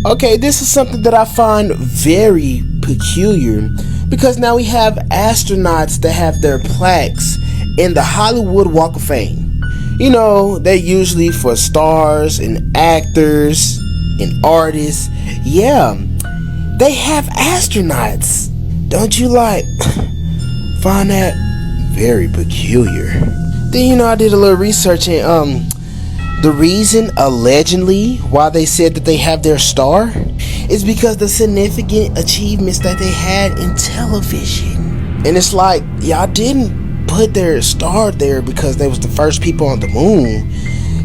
Okay, this is something that I find very peculiar because now we have astronauts that have their plaques in the Hollywood Walk of Fame. You know, they're usually for stars and actors and artists. Yeah, they have astronauts. Don't you find that very peculiar? Then, I did a little research and the reason, allegedly, why they said that they have their star is because the significant achievements that they had in television. And it's like, y'all didn't put their star there because they was the first people on the moon.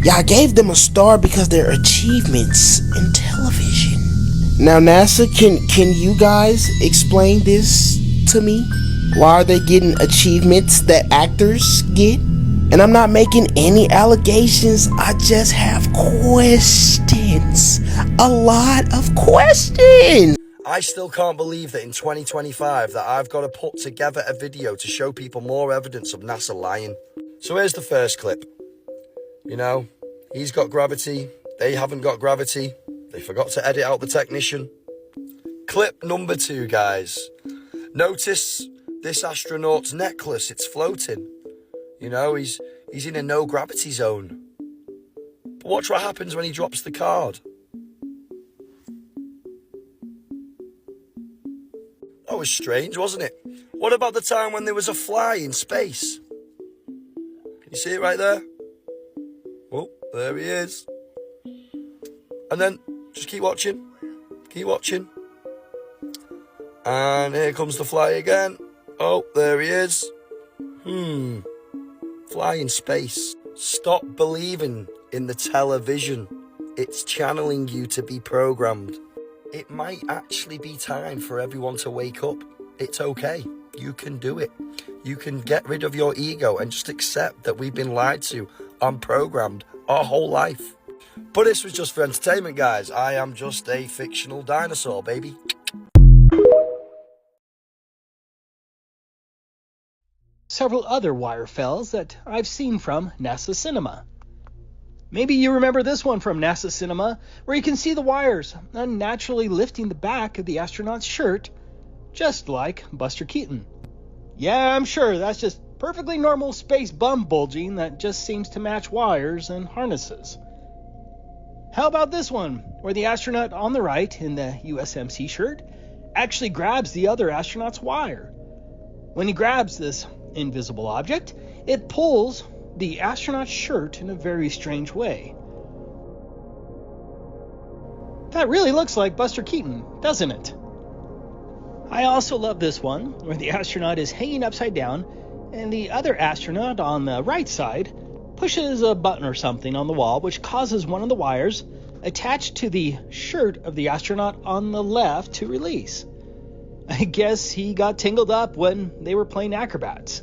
Y'all gave them a star because their achievements in television. Now, NASA, can you guys explain this to me? Why are they getting achievements that actors get? And I'm not making any allegations, I just have questions. A lot of questions. I still can't believe that in 2025 that I've got to put together a video to show people more evidence of NASA lying. So here's the first clip. He's got gravity, they haven't got gravity, they forgot to edit out the technician. Clip number 2, guys. Notice this astronaut's necklace, it's floating. He's in a no gravity zone. But watch what happens when he drops the card. That was strange, wasn't it? What about the time when there was a fly in space? Can you see it right there? Oh, there he is. And then just keep watching. Keep watching. And here comes the fly again. Oh, there he is. Fly in space. Stop believing in the television. It's channeling you to be programmed. It might actually be time for everyone to wake up. It's okay. You can do it. You can get rid of your ego and just accept that we've been lied to and programmed our whole life. But this was just for entertainment, guys. I am just a fictional dinosaur, baby. Several other wire fells that I've seen from NASA Cinema. Maybe you remember this one from NASA Cinema, where you can see the wires unnaturally lifting the back of the astronaut's shirt, just like Buster Keaton. Yeah, I'm sure that's just perfectly normal space bum bulging that just seems to match wires and harnesses. How about this one, where the astronaut on the right in the USMC shirt actually grabs the other astronaut's wire. When he grabs this invisible object, it pulls the astronaut's shirt in a very strange way. That really looks like Buster Keaton, doesn't it? I also love this one, where the astronaut is hanging upside down, and the other astronaut on the right side pushes a button or something on the wall, which causes one of the wires attached to the shirt of the astronaut on the left to release. I guess he got tangled up when they were playing acrobats.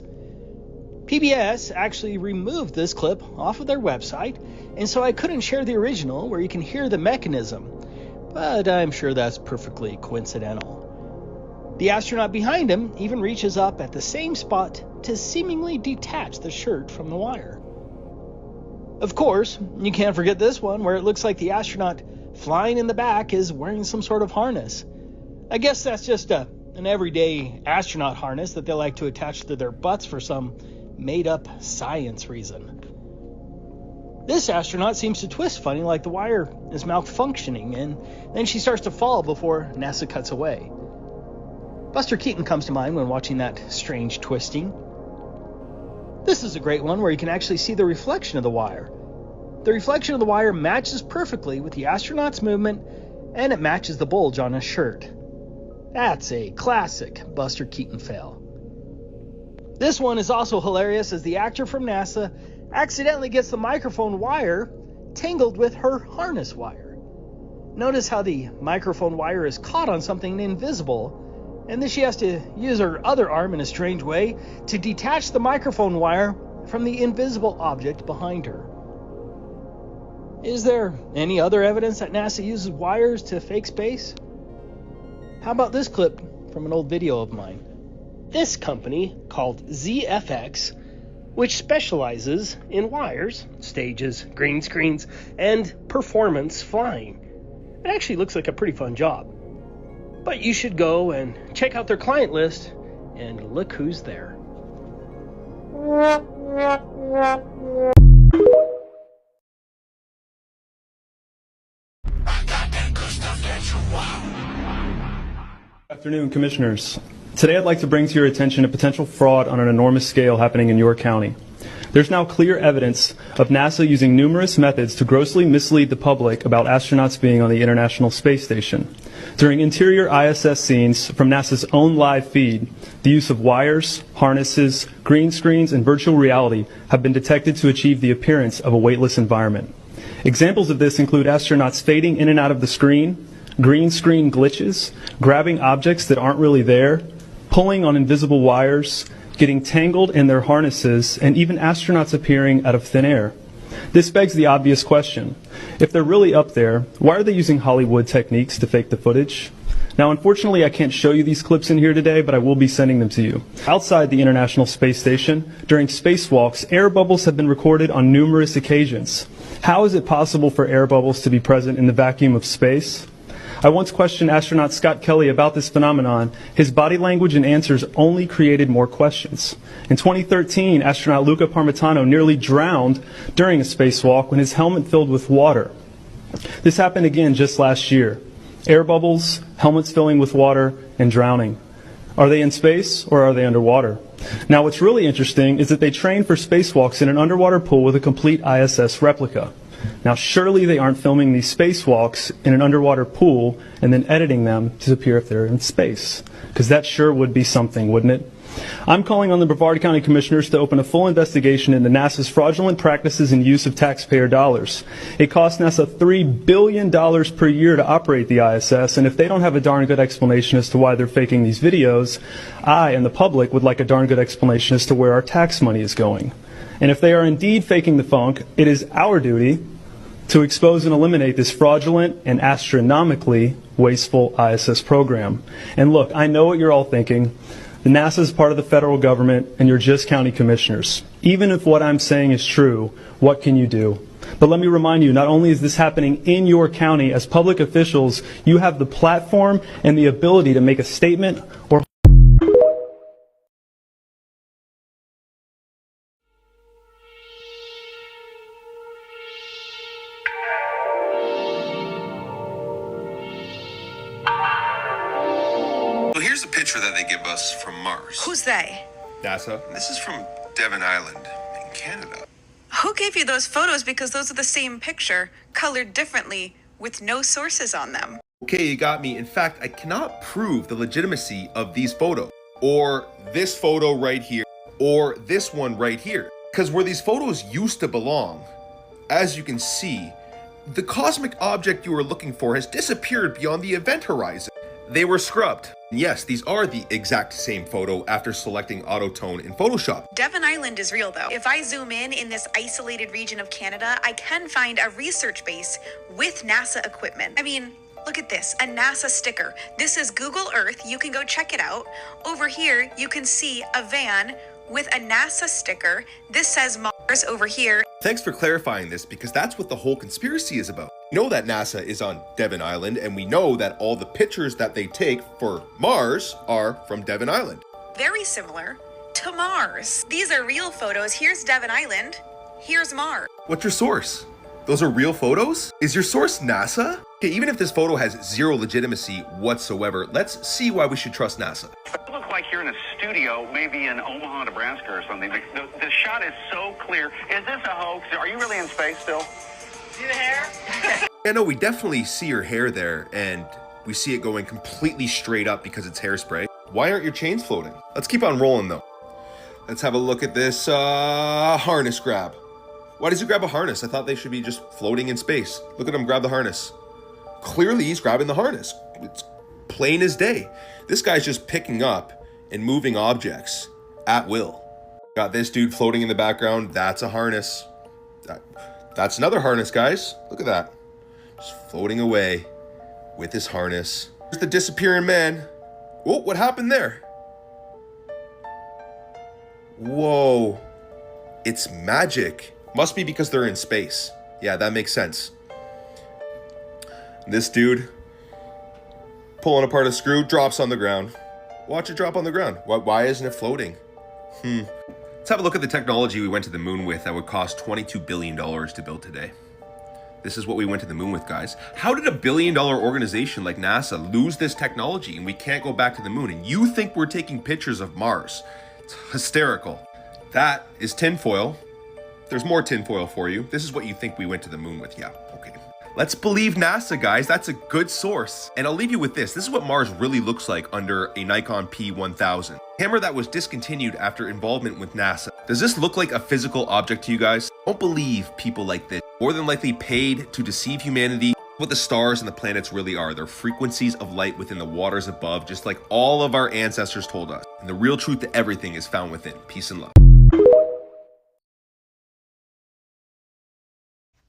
PBS actually removed this clip off of their website, and so I couldn't share the original where you can hear the mechanism, but I'm sure that's perfectly coincidental. The astronaut behind him even reaches up at the same spot to seemingly detach the shirt from the wire. Of course, you can't forget this one where it looks like the astronaut flying in the back is wearing some sort of harness. I guess that's just an everyday astronaut harness that they like to attach to their butts for some made-up science reason. This astronaut seems to twist funny, like the wire is malfunctioning, and then she starts to fall before NASA cuts away. Buster Keaton comes to mind when watching that strange twisting. This is a great one where you can actually see the reflection of the wire. The reflection of the wire matches perfectly with the astronaut's movement, and it matches the bulge on his shirt. That's a classic Buster Keaton fail. This one is also hilarious as the actor from NASA accidentally gets the microphone wire tangled with her harness wire. Notice how the microphone wire is caught on something invisible, and then she has to use her other arm in a strange way to detach the microphone wire from the invisible object behind her. Is there any other evidence that NASA uses wires to fake space? How about this clip from an old video of mine? This company, called ZFX, which specializes in wires, stages, green screens, and performance flying. It actually looks like a pretty fun job. But you should go and check out their client list, and look who's there. Good afternoon, Commissioners. Today I'd like to bring to your attention a potential fraud on an enormous scale happening in York County. There's now clear evidence of NASA using numerous methods to grossly mislead the public about astronauts being on the International Space Station. During interior ISS scenes from NASA's own live feed, the use of wires, harnesses, green screens, and virtual reality have been detected to achieve the appearance of a weightless environment. Examples of this include astronauts fading in and out of the screen, green screen glitches, grabbing objects that aren't really there, pulling on invisible wires, getting tangled in their harnesses, and even astronauts appearing out of thin air. This begs the obvious question. If they're really up there, why are they using Hollywood techniques to fake the footage? Now, unfortunately, I can't show you these clips in here today, but I will be sending them to you. Outside the International Space Station, during spacewalks, air bubbles have been recorded on numerous occasions. How is it possible for air bubbles to be present in the vacuum of space? I once questioned astronaut Scott Kelly about this phenomenon. His body language and answers only created more questions. In 2013, astronaut Luca Parmitano nearly drowned during a spacewalk when his helmet filled with water. This happened again just last year. Air bubbles, helmets filling with water, and drowning. Are they in space or are they underwater? Now what's really interesting is that they train for spacewalks in an underwater pool with a complete ISS replica. Now, surely they aren't filming these spacewalks in an underwater pool and then editing them to appear if they're in space, because that sure would be something, wouldn't it? I'm calling on the Brevard County Commissioners to open a full investigation into NASA's fraudulent practices and use of taxpayer dollars. It costs NASA $3 billion per year to operate the ISS, and if they don't have a darn good explanation as to why they're faking these videos, I and the public would like a darn good explanation as to where our tax money is going. And if they are indeed faking the funk, it is our duty to expose and eliminate this fraudulent and astronomically wasteful ISS program. And look, I know what you're all thinking. The NASA is part of the federal government, and you're just county commissioners. Even if what I'm saying is true, what can you do? But let me remind you, not only is this happening in your county, as public officials, you have the platform and the ability to make a statement or Well, here's a picture that they give us from Mars. Who's they? NASA. This is from Devon Island in Canada. Who gave you those photos? Because those are the same picture, colored differently, with no sources on them. Okay, you got me. In fact, I cannot prove the legitimacy of these photos, or this photo right here, or this one right here. Because where these photos used to belong, as you can see, the cosmic object you were looking for has disappeared beyond the event horizon. They were scrubbed. Yes, these are the exact same photo after selecting Autotone in Photoshop. Devon Island is real, though. If I zoom in this isolated region of Canada, I can find a research base with NASA equipment. I mean, look at this, a NASA sticker. This is Google Earth. You can go check it out. Over here, you can see a van with a NASA sticker. This says Mars over here. Thanks for clarifying this, because that's what the whole conspiracy is about. We know that NASA is on Devon Island, and we know that all the pictures that they take for Mars are from Devon Island. Very similar to Mars. These are real photos. Here's Devon Island. Here's Mars. What's your source? Those are real photos? Is your source NASA? Okay, even if this photo has zero legitimacy whatsoever, let's see why we should trust NASA. It looks like you're in a studio, maybe in Omaha, Nebraska or something. The shot is so clear. Is this a hoax? Are you really in space still? See the hair? Yeah, no, we definitely see your hair there, and we see it going completely straight up because it's hairspray. Why aren't your chains floating? Let's keep on rolling, though. Let's have a look at this harness grab. Why does he grab a harness? I thought they should be just floating in space. Look at him grab the harness. Clearly, he's grabbing the harness. It's plain as day. This guy's just picking up and moving objects at will. Got this dude floating in the background. That's a harness. That's another harness, guys. Look at that. Just floating away with his harness. There's the disappearing man. Whoa, what happened there? Whoa. It's magic. Must be because they're in space. Yeah, that makes sense. This dude pulling apart a screw, drops on the ground. Watch it drop on the ground. Why isn't it floating? Let's have a look at the technology we went to the moon with that would cost $22 billion to build today. This is what we went to the moon with, guys. How did $1 billion organization like NASA lose this technology and we can't go back to the moon? And you think we're taking pictures of Mars? It's hysterical. That is tinfoil. There's more tinfoil for you. This is what you think we went to the moon with. Yeah, okay. Let's believe NASA, guys. That's a good source. And I'll leave you with this. This is what Mars really looks like under a Nikon P1000. Camera that was discontinued after involvement with NASA. Does this look like a physical object to you guys? Don't believe people like this. More than likely paid to deceive humanity. What the stars and the planets really are. They're frequencies of light within the waters above, just like all of our ancestors told us. And the real truth to everything is found within. Peace and love.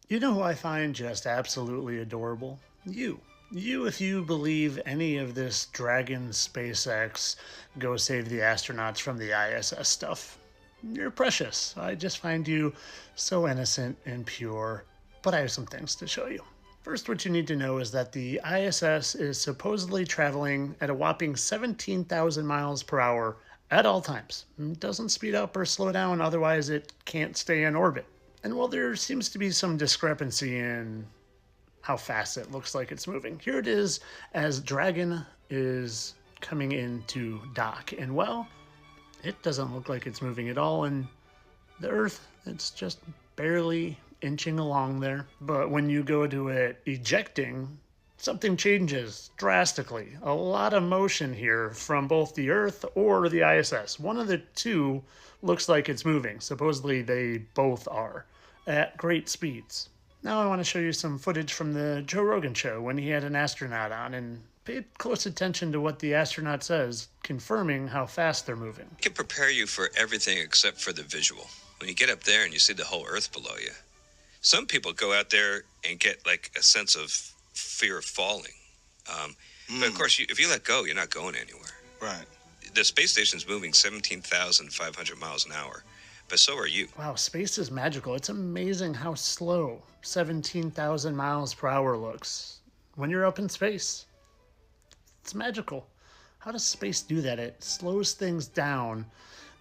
You know who I find just absolutely adorable? You. You, if you believe any of this Dragon SpaceX go save the astronauts from the ISS stuff. You're precious. I just find you so innocent and pure. But I have some things to show you. First, what you need to know is that the ISS is supposedly traveling at a whopping 17,000 miles per hour at all times. It doesn't speed up or slow down, otherwise it can't stay in orbit. And while there seems to be some discrepancy in how fast it looks like it's moving, here it is as Dragon is coming into dock. And well, it doesn't look like it's moving at all. And the Earth, it's just barely inching along there. But when you go to it ejecting, something changes drastically. A lot of motion here from both the Earth or the ISS. One of the two looks like it's moving. Supposedly they both are at great speeds. Now I want to show you some footage from the Joe Rogan show when he had an astronaut on, and pay close attention to what the astronaut says, confirming how fast they're moving. It can prepare you for everything except for the visual. When you get up there and you see the whole Earth below you. Some people go out there and get like a sense of fear of falling. But of course, if you let go, you're not going anywhere. Right. The space station's moving 17,500 miles an hour, but so are you. Wow, space is magical. It's amazing how slow 17,000 miles per hour looks when you're up in space. It's magical. How does space do that? It slows things down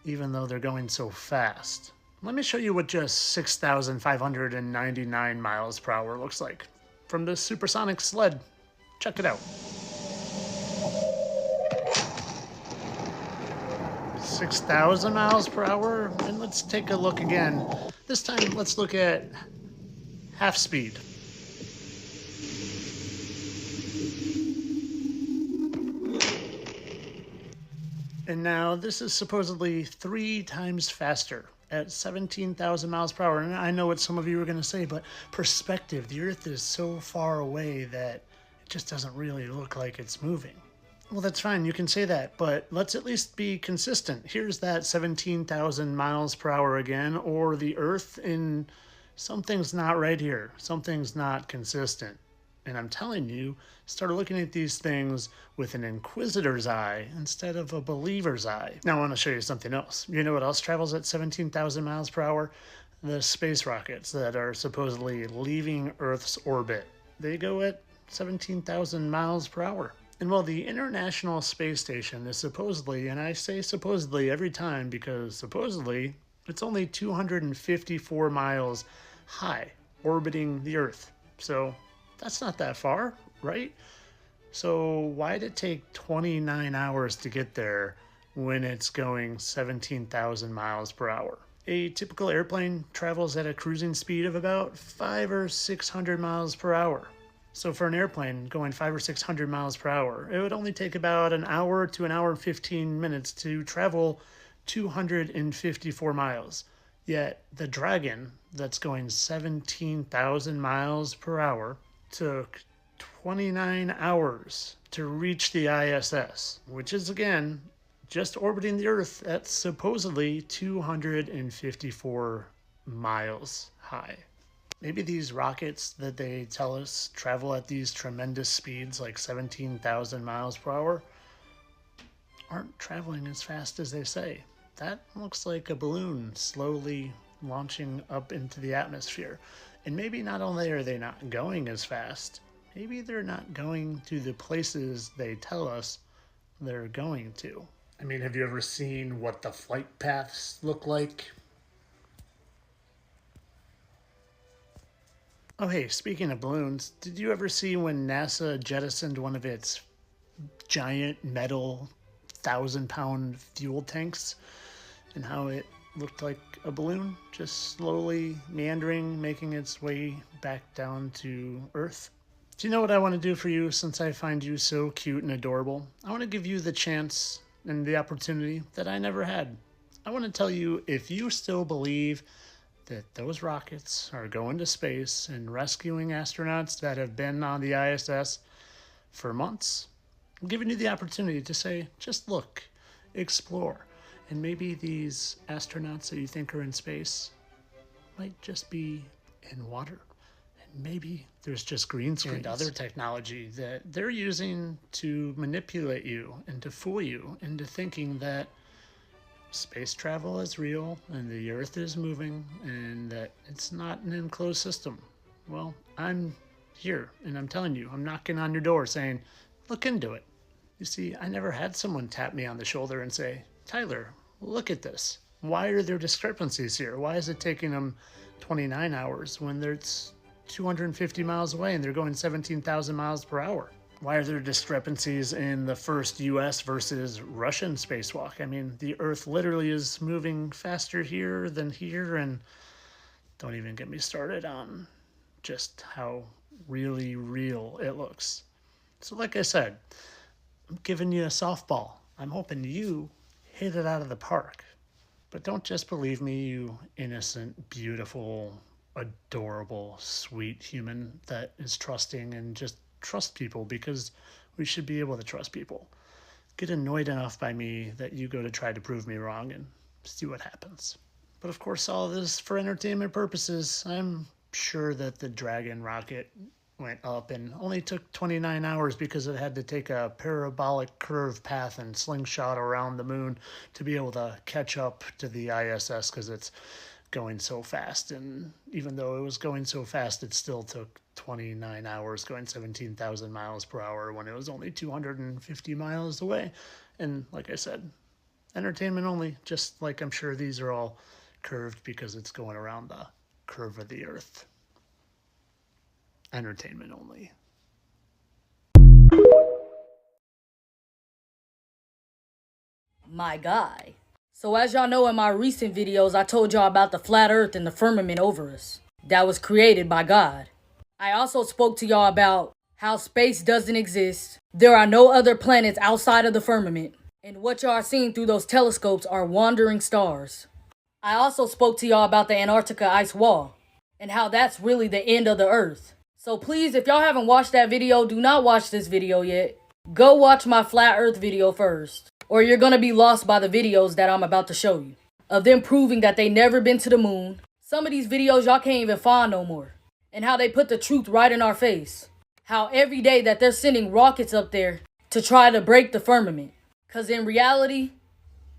even though they're going so fast. Let me show you what just 6,599 miles per hour looks like from the supersonic sled. Check it out. 6,000 miles per hour. And let's take a look again. This time, let's look at half speed. And now this is supposedly 3 times faster at 17,000 miles per hour. And I know what some of you are going to say, but perspective, the Earth is so far away that it just doesn't really look like it's moving. Well, that's fine. You can say that, but let's at least be consistent. Here's that 17,000 miles per hour again, or the Earth, and something's not right here. Something's not consistent. And I'm telling you, start looking at these things with an inquisitor's eye instead of a believer's eye. Now I want to show you something else. You know what else travels at 17,000 miles per hour? The space rockets that are supposedly leaving Earth's orbit. They go at 17,000 miles per hour. And while the International Space Station is supposedly, and I say supposedly every time because supposedly it's only 254 miles high, orbiting the Earth. So that's not that far, right? So why did it take 29 hours to get there when it's going 17,000 miles per hour? A typical airplane travels at a cruising speed of about 500 or 600 miles per hour. So for an airplane going 500 or 600 miles per hour, it would only take about an hour to an hour and 15 minutes to travel 254 miles. Yet the Dragon, that's going 17,000 miles per hour, took 29 hours to reach the ISS, which is, again, just orbiting the Earth at supposedly 254 miles high. Maybe these rockets that they tell us travel at these tremendous speeds, like 17,000 miles per hour, aren't traveling as fast as they say. That looks like a balloon slowly launching up into the atmosphere. And maybe not only are they not going as fast, maybe they're not going to the places they tell us they're going to. I mean, have you ever seen what the flight paths look like? Oh, hey, speaking of balloons, did you ever see when NASA jettisoned one of its giant metal 1,000-pound fuel tanks and how it looked like a balloon just slowly meandering, making its way back down to Earth? Do you know what I want to do for you since I find you so cute and adorable? I want to give you the chance and the opportunity that I never had. I want to tell you, if you still believe that those rockets are going to space and rescuing astronauts that have been on the ISS for months, I'm giving you the opportunity to say, just look, explore, and maybe these astronauts that you think are in space might just be in water. And maybe there's just green screens and other technology that they're using to manipulate you and to fool you into thinking that space travel is real and the Earth is moving and that it's not an enclosed system. Well, I'm here and I'm telling you, I'm knocking on your door saying, look into it. You see, I never had someone tap me on the shoulder and say, Tyler, look at this. Why are there discrepancies here? Why is it taking them 29 hours when it's 250 miles away and they're going 17,000 miles per hour? Why are there discrepancies in the first US versus Russian spacewalk? I mean, the Earth literally is moving faster here than here, and don't even get me started on just how really real it looks. So like I said, I'm giving you a softball. I'm hoping you hit it out of the park. But don't just believe me, you innocent, beautiful, adorable, sweet human that is trusting and just trust people because we should be able to trust people. Get annoyed enough by me that you go to try to prove me wrong and see what happens. But of course, all of this for entertainment purposes. I'm sure that the Dragon rocket went up and only took 29 hours because it had to take a parabolic curve path and slingshot around the moon to be able to catch up to the ISS because it's going so fast. And even though it was going so fast, it still took 29 hours going 17,000 miles per hour when it was only 250 miles away. And like I said, entertainment only, just like I'm sure these are all curved because it's going around the curve of the Earth. Entertainment only. My guy. So as y'all know in my recent videos, I told y'all about the flat earth and the firmament over us that was created by God. I also spoke to y'all about how space doesn't exist. There are no other planets outside of the firmament. And what y'all are seeing through those telescopes are wandering stars. I also spoke to y'all about the Antarctica ice wall and how that's really the end of the earth. So please, if y'all haven't watched that video, do not watch this video yet. Go watch my flat earth video first, or you're gonna be lost by the videos that I'm about to show you of them proving that they never been to the moon. Some of these videos y'all can't even find no more. And how they put the truth right in our face. How every day that they're sending rockets up there to try to break the firmament. Cause in reality,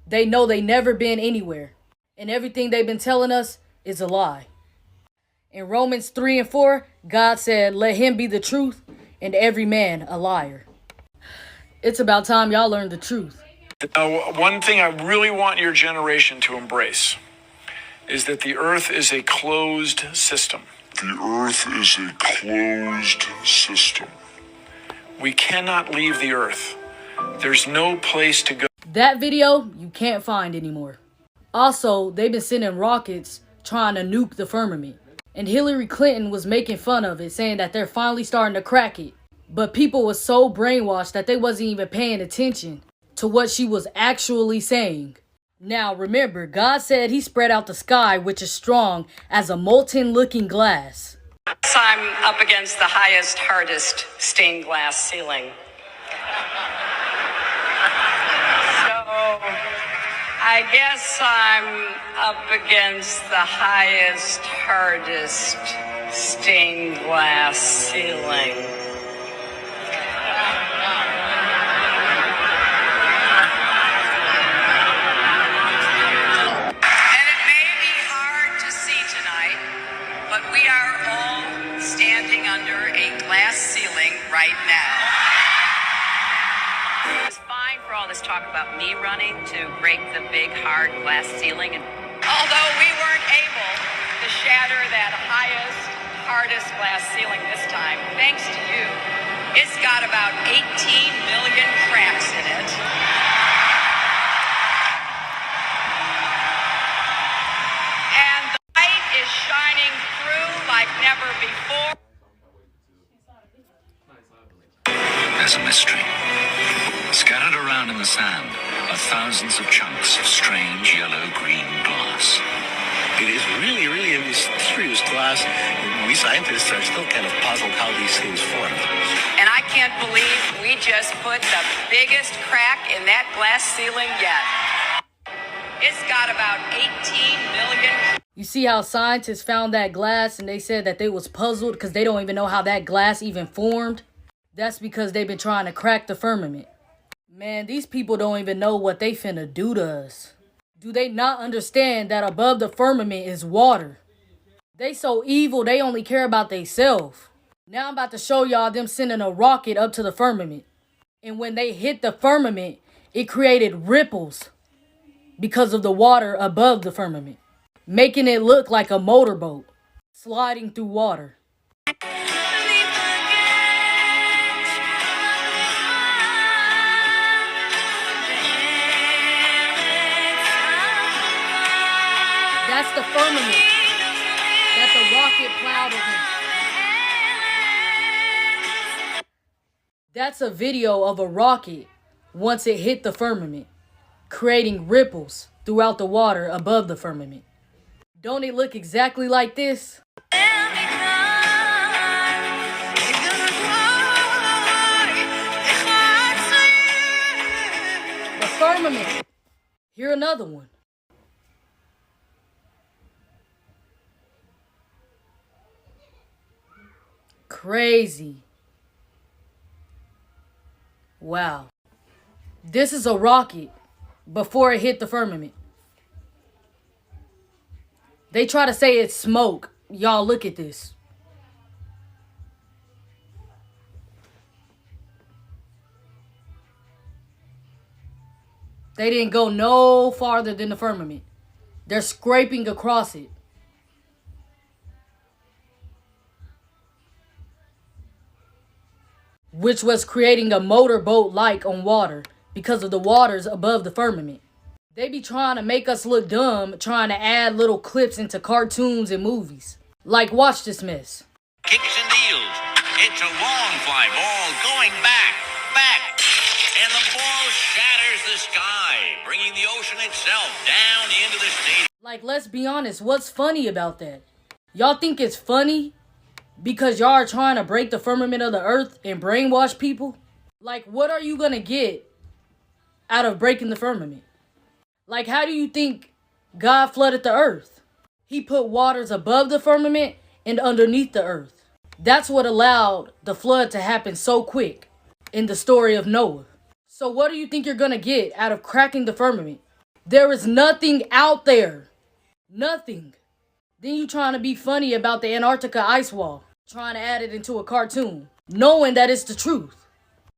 they know they never been anywhere. And everything they've been telling us is a lie. In Romans 3 and 4, God said, let him be the truth and every man a liar. It's about time y'all learn the truth. Now, one thing I really want your generation to embrace is that the earth is a closed system. The earth is a closed system. We cannot leave the earth. There's no place to go. That video you can't find anymore. Also, they've been sending rockets trying to nuke the firmament. And Hillary Clinton was making fun of it, saying that they're finally starting to crack it. But people was so brainwashed that they wasn't even paying attention to what she was actually saying. Now remember, God said he spread out the sky, which is strong as a molten looking glass. So I'm up against the highest, hardest stained glass ceiling. So I guess I'm up against the highest, hardest stained glass ceiling. And it may be hard to see tonight, but we are all standing under a glass ceiling It's fine for all this talk about me running to break the big hard glass ceiling, and although we weren't able to shatter that hardest glass ceiling this time, thanks to you, it's got about 18 million cracks in it. And the light is shining through like never before. There's a mystery. Scattered around in the sand are thousands of chunks of strange yellow-green glass. It is really, really a mysterious glass. We scientists are still kind of puzzled how these things form. And I can't believe we just put the biggest crack in that glass ceiling yet. It's got about 18 million. You see how scientists found that glass and they said that they was puzzled because they don't even know how that glass even formed? That's because they've been trying to crack the firmament. Man, these people don't even know what they finna do to us. Do they not understand that above the firmament is water? They so evil, they only care about theyself. Now I'm about to show y'all them sending a rocket up to the firmament. And when they hit the firmament, it created ripples because of the water above the firmament, making it look like a motorboat sliding through water. That's the firmament that the rocket plowed against. That's a video of a rocket once it hit the firmament, creating ripples throughout the water above the firmament. Don't it look exactly like this? The firmament. Here another one. Crazy. Wow. This is a rocket before it hit the firmament. They try to say it's smoke. Y'all look at this. They didn't go no farther than the firmament. They're scraping across it. Which was creating a motorboat-like on water because of the waters above the firmament. They be trying to make us look dumb, trying to add little clips into cartoons and movies. Like, watch this mess. Kicks and deals. It's a long fly ball going back. And the ball shatters the sky, bringing the ocean itself down into the stadium. Like, let's be honest, what's funny about that? Y'all think it's funny because y'all are trying to break the firmament of the earth and brainwash people? Like, what are you gonna get out of breaking the firmament? Like, how do you think God flooded the earth? He put waters above the firmament and underneath the earth. That's what allowed the flood to happen so quick in the story of Noah. So what do you think you're gonna get out of cracking the firmament? There is nothing out there. Nothing. Then you trying to be funny about the Antarctica ice wall, trying to add it into a cartoon, knowing that it's the truth.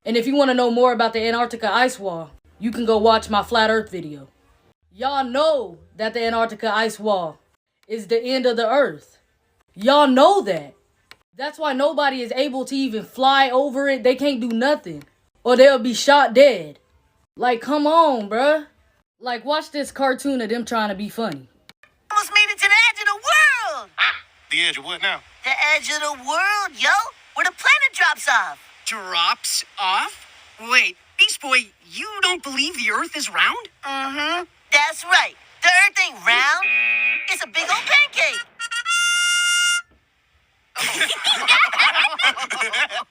And if you want to know more about the Antarctica ice wall, you can go watch my flat earth video. Y'all know that the Antarctica ice wall is the end of the earth. Y'all know that. That's why nobody is able to even fly over it. They can't do nothing, or they'll be shot dead. Like, come on, bruh. Like, watch this cartoon of them trying to be funny. Almost made it to the edge of the world. The edge of what now? The edge of the world, yo. Where the planet drops off. Drops off? Wait, Beast Boy, you don't believe the Earth is round? Mm-hmm. That's right. The Earth ain't round. It's a big old pancake.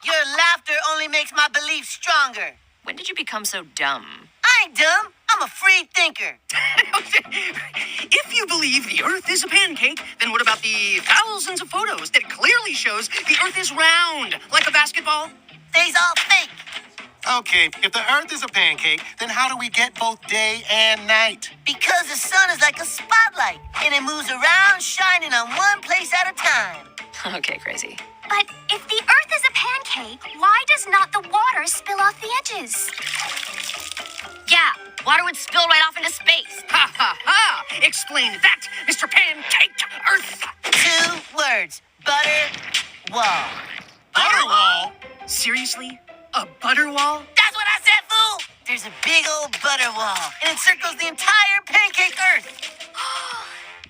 Your laughter only makes my belief stronger. When did you become so dumb? I ain't dumb. I'm a free thinker. If you believe the Earth is a pancake, then what about the thousands of photos that clearly shows the Earth is round, like a basketball? They's all fake. Okay, if the Earth is a pancake, then how do we get both day and night? Because the sun is like a spotlight, and it moves around shining on one place at a time. Okay, crazy. But if the Earth is a pancake, why does not the water spill off the edges? Yeah, water would spill right off into space. Ha ha ha! Explain that, Mr. Pancake Earth! 2 words. Butter wall. Butterwall? Seriously? A butterwall? That's what I said, fool! There's a big old butter wall, and it circles the entire pancake Earth.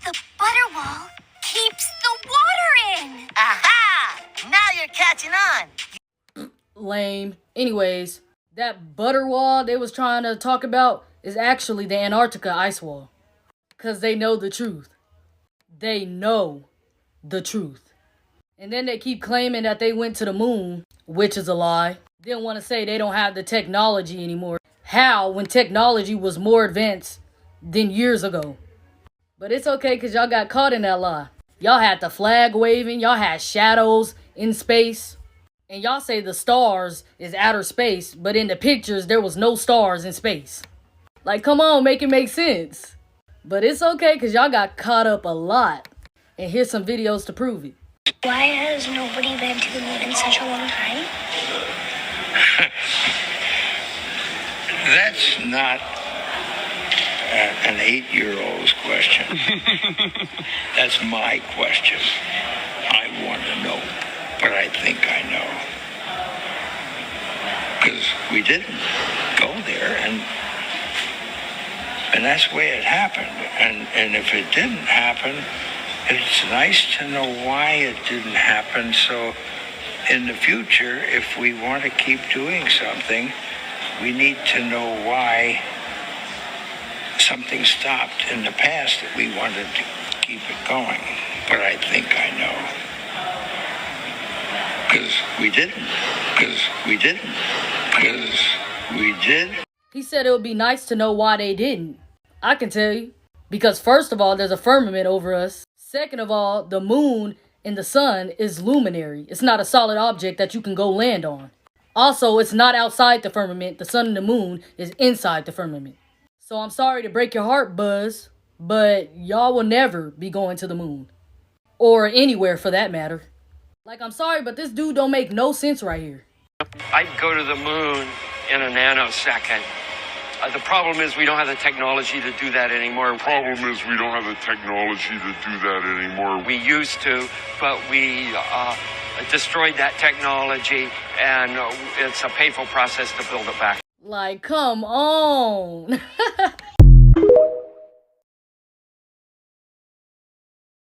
The butter wall keeps the water in. Aha! Now you're catching on. Lame. Anyways, that butter wall they was trying to talk about is actually the Antarctica ice wall. Because they know the truth. They know the truth. And then they keep claiming that they went to the moon, which is a lie. Didn't want to say they don't have the technology anymore. How, when technology was more advanced than years ago? But it's okay because y'all got caught in that lie. Y'all had the flag waving. Y'all had shadows in space. And y'all say the stars is outer space, but in the pictures, there was no stars in space. Like, come on, make it make sense. But it's okay because y'all got caught up a lot. And here's some videos to prove it. Why has nobody been to the moon in such a long time? That's not an 8-year-old's question. That's my question. I want to know, but I think I know. Because we didn't go there, and that's the way it happened. And if it didn't happen, it's nice to know why it didn't happen. So in the future, if we want to keep doing something, we need to know why something stopped in the past that we wanted to keep it going. But I think I know. Because we didn't. Because we didn't. Because we did. He said it would be nice to know why they didn't. I can tell you. Because first of all, there's a firmament over us. Second of all, the moon and the sun is luminary. It's not a solid object that you can go land on. Also, it's not outside the firmament. The sun and the moon is inside the firmament. So I'm sorry to break your heart, Buzz, but y'all will never be going to the moon. Or anywhere for that matter. Like, I'm sorry, but this dude don't make no sense right here. I'd go to the moon in a nanosecond. The problem is we don't have the technology to do that anymore. We used to, but we destroyed that technology, and it's a painful process to build it back. Like, come on.